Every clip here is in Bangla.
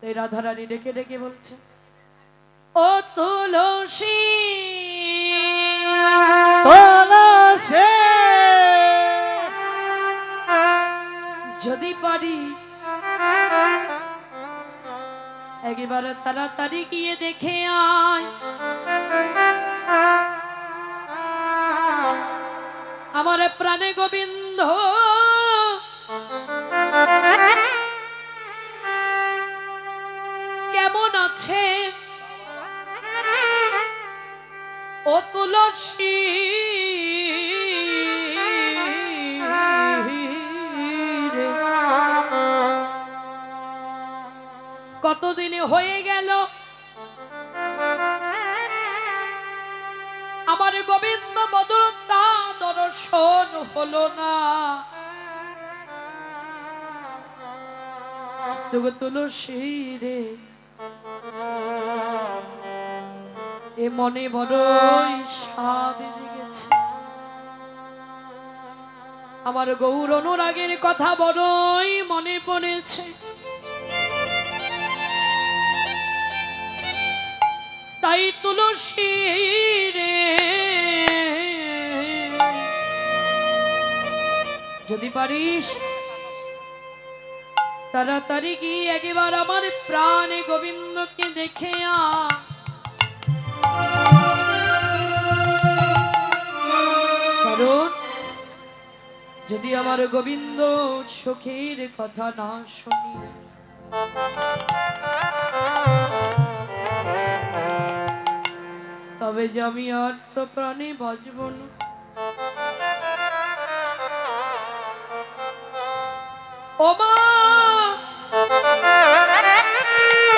এই রাধারানী ডেকে ডেকে বলছে, ও তুলসী তুলসী যদি পারি একবার তাড়াতাড়ি গিয়ে দেখে আয় আমার প্রাণে গোবিন্দ কেমন আছে। ও তুলসী কতদিন হয়ে গেল আমার গোবিন্দ মধুরতা দর্শন হলো না। তবু তুলসী রে এ মনে বড়ই স্বাদ জেগেছে, আমার গৌর অনুরাগের কথা বড়ই মনে পড়েছে। তাই তুলসী রে যদি পারিস তাড়াতাড়ি গিয়ে একবার আমার প্রাণে গোবিন্দকে দেখে আ। কারণ যদি আমার গোবিন্দ সুখের কথা না শুনি তবে যে আমি আর তো প্রাণে বাঁচব না। ও মা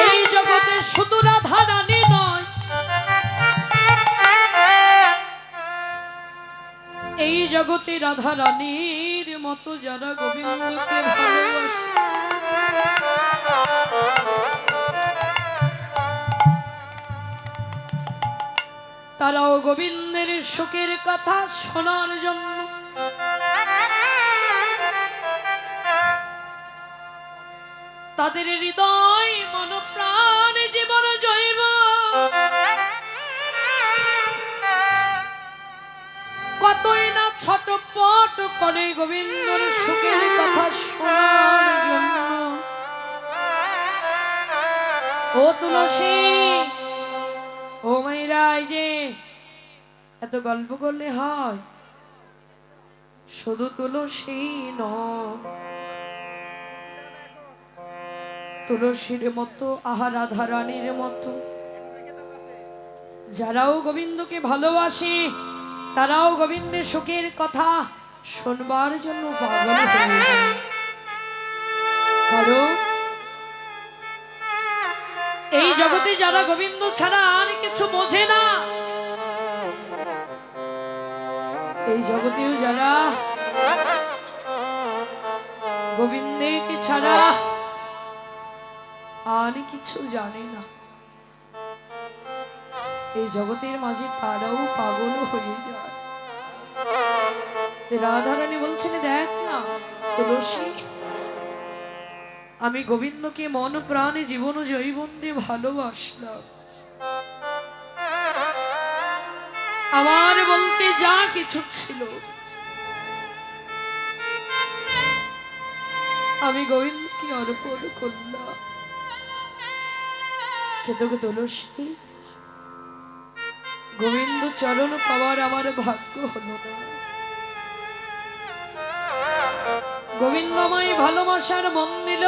এই জগতে শুধু রাধা রানী নয়, এই জগতে রাধা রানীর মতো যারা গোবিন্দকে ভালোবাসে তারাও গোবিন্দের সুখের কথা শোনার জন্য তাদের হৃদয় মন প্রাণ জীবন জৈব কতই না ছটপট করে গোবিন্দর সুখের কথা শোনার জন্য। ও তুলসী ও মাইরা এই যে এত গল্প করলে হয়, শুধু তুলসী নয় তুলসীর মতো আহা রাধা রানীর মতো যারাও গোবিন্দকে ভালোবাসে তারাও গোবিন্দের সুখের কথা শুনবার জন্য পাগল হয়ে যায়। কারণ এই জগতে যারা গোবিন্দ ছাড়া আর কিছু বোঝে না, এই জগতেও যারা গোবিন্দকে ছাড়া আর কিছু জানে না, এই জগতের মাঝে তারাও পাগল হয়ে যায়। রাধারানী বলছেন, দেখ না তুলসী আমি গোবিন্দকে মন প্রাণে জীবন জৈবন দিয়ে ভালোবাসলাম, আমার বলতে যা কিছু ছিল আমি গোবিন্দকে অর্পণ করলাম। কিন্তু তুলসী গোবিন্দ চরণ পাওয়ার আমার ভাগ্য হলো না। গোবিন্দময় ভালোবাসার মন দিল,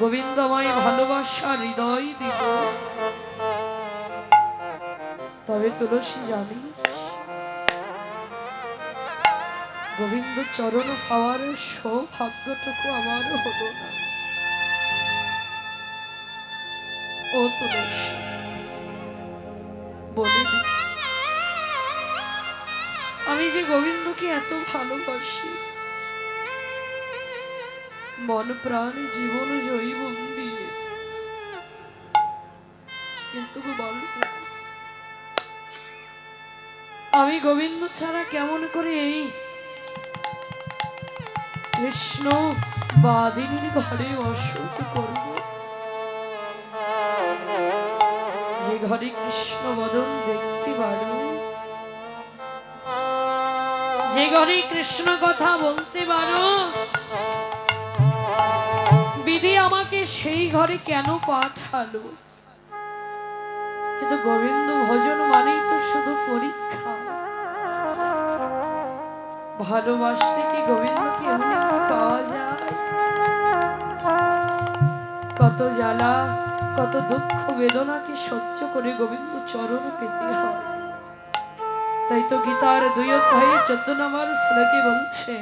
গোবিন্দময় ভালোবাসার হৃদয় দিল, তবে তুলসী জানি গোবিন্দ চরণ পাওয়ার সৌভাগ্যটুকু আমারও হলো না। ও তুলসী বলে দি আমি যে গোবিন্দকে এত ভালোবাসি, মন প্রাণ জীবন জৈবন দিয়ে, কিন্তু আমি গোবিন্দ ছাড়া কেমন করে এই কৃষ্ণ বাদিনীর ঘরে বসত করব, যে ঘরে কৃষ্ণ বদন দেখতে পারো, যে ঘরে কৃষ্ণ কথা বলতে পারো, বিধি আমাকে সেই ঘরে কেন পাঠালো? কিন্তু গোবিন্দ ভজন মানেই তো শুধু পরীক্ষা। ভালোবাসলে কি গোবিন্দকে এমনি পাওয়া যায়? কত জ্বালা, কত দুঃখ বেদনাকে সহ্য করে গোবিন্দ চরণ পেতে হয়। তাই তো গীতার 2 অধ্যায়ে 14 নম্বর শ্লোকে বলছে,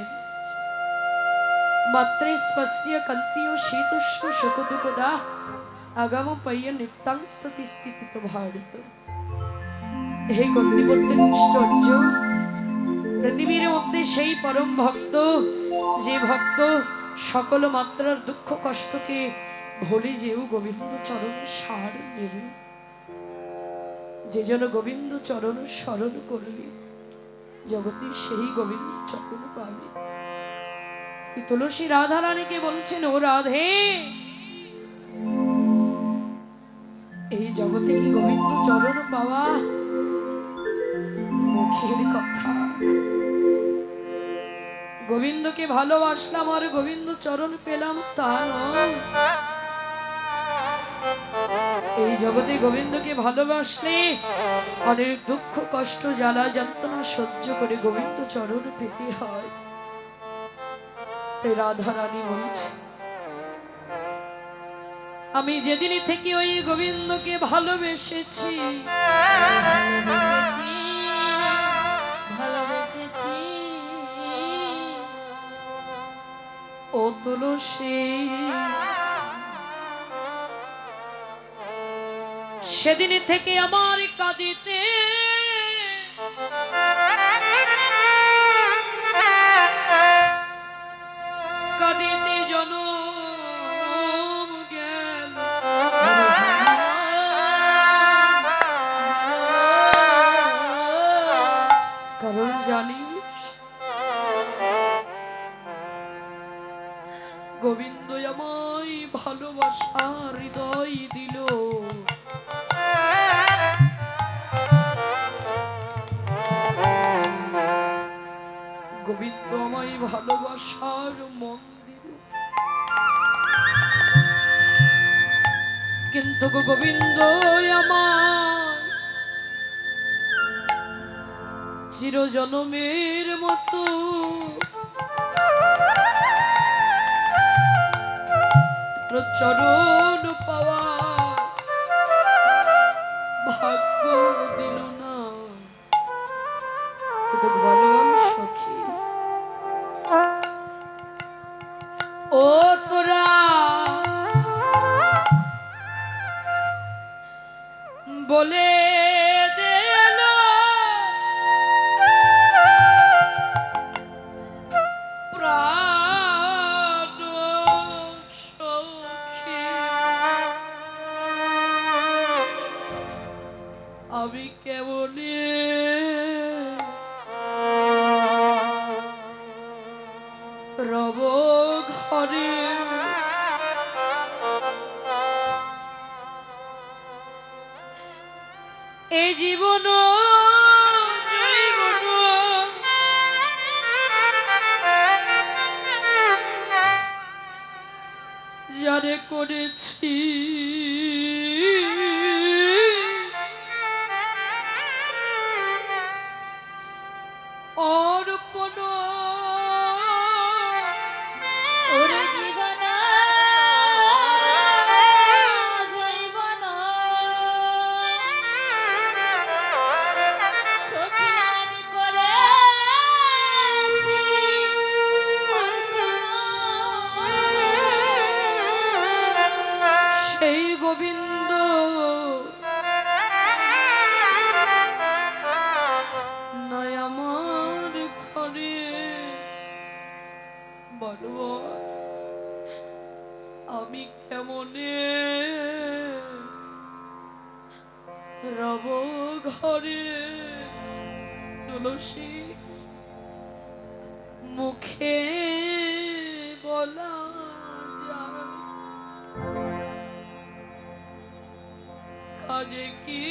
মাত্রে স্পর্শ্য কন্তিও শীতুষ্ণ সুখ দুঃখদা আগাম পাইয়া নিত্যাং স্তুতি স্থিতিত ভারত। হে কন্তিপত্য দৃষ্টর্য, পৃথিবীর মধ্যে সেই পরম ভক্ত, যে ভক্ত সকল মাত্রার দুঃখ কষ্টকে ভুলে যেও গোবিন্দ চরণে সার নেবে, যে যেন গোবিন্দ চরণ স্মরণ করবে, জগতে সেই গোবিন্দ চরণ পাবে। তুলসী রাধা রানীকে বলছেন, ও রাধে, এই জগতে কি গোবিন্দ চরণ পাওয়া মুখের কথা? গোবিন্দকে ভালোবাসলাম আর গোবিন্দ চরণ পেলাম তা নয়। এই জগতে গোবিন্দকে ভালোবাসলে অনেক দুঃখ কষ্ট জ্বালা যন্ত্রণা সহ্য করে গোবিন্দ চরণ পেতে হয়। তাই রাধা রানী বলছে, আমি যেদিন থেকে ওই গোবিন্দকে ভালোবেসেছি, ভালোবেসেছি ও তুলসী, সেদিন থেকে আমার কাঁদিতে কাঁদিতে জনম গেল। কারণ জানিস, গোবিন্দ আমায় ভালোবাসা হৃদয় দিল। গোবিন্দ আমায় ভালোবাসার মন দিল, কিন্তু গোবিন্দ আমার চিরজনমের মতো চরণ পাওয়া ভাগ্য দিল না। কিন্তু বলবান সখী, ও তোরা বলে দিল প্রাণ সখী, আমি কেমনে রব ঘরে? এই জীবন যারে করেছি অর্পণ, ওরে জীবন জৈবন সখী আমি করেছি সেই গোবিন্দ নয় আমার ঘরে। বলবো আমি কেমনে রব ঘরে? তুলসী মুখে বলা যায়, কাজে কি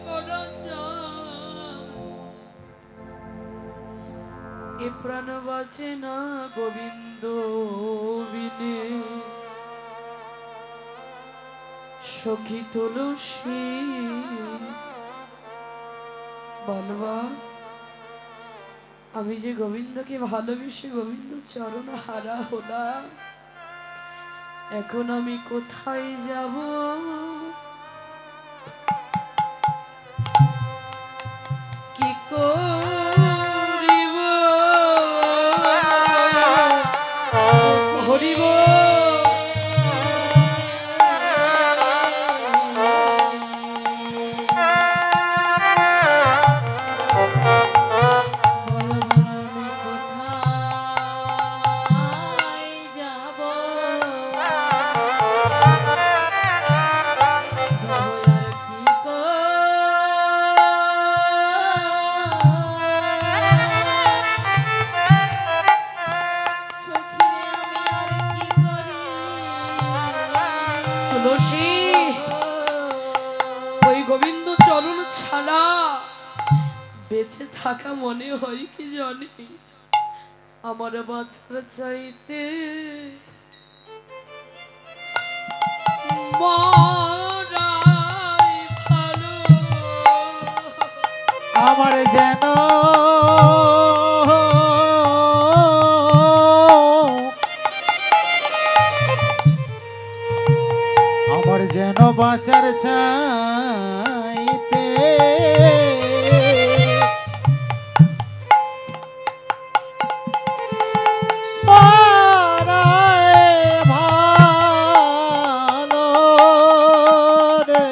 করা যায়, এ প্রাণ বাঁচে না গোবিন্দ বিনে, সখী তুলসী বলবা আমি যে গোবিন্দকে ভালোবেসে গোবিন্দ চরণ হারা হলাম, এখন আমি কোথায় যাব, কি করিব, হরিব কোথায় যাব যাব আর কি সখিরে আমি আর কি করি তুলসী ওই গোবিন্দ চরণ ছাড়া বেঁচে থাকা মনে হয় কি জানি আমার বাঁচার চাইতে মরাই ভালো। আমার যেন বাঁচার চাইতে মারায় ভালো রে।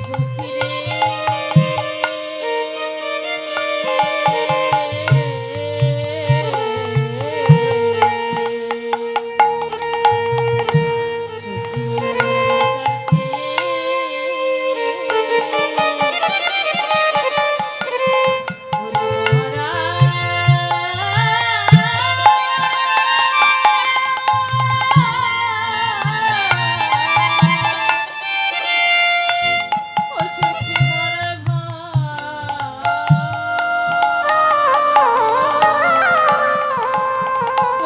সখিরে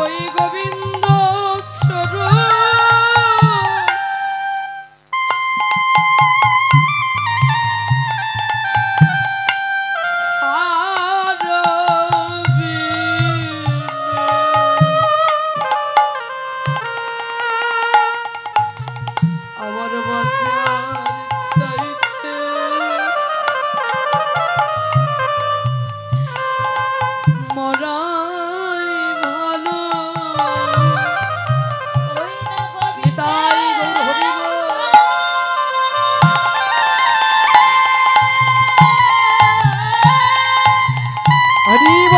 ওই গোবিন্দ চরণ আমার বাঁচার চাইতে মরাই ভালো। ওই না গোবিন্দ তাই গৌর হরিব হরিব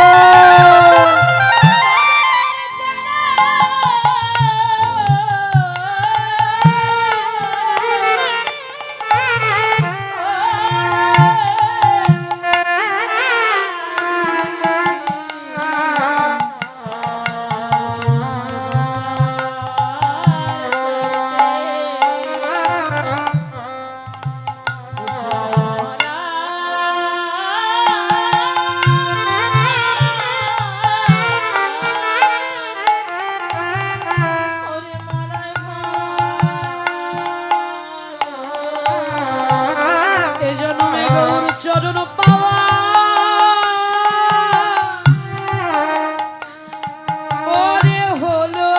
এজন্যে গৌর চরণ পাওয়া ওরে হলো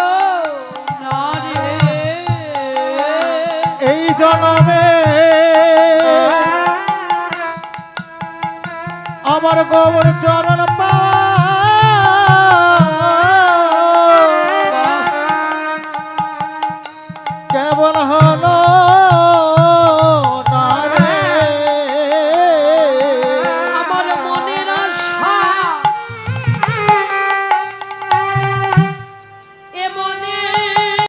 না রে। এই জনমে আমার গোবর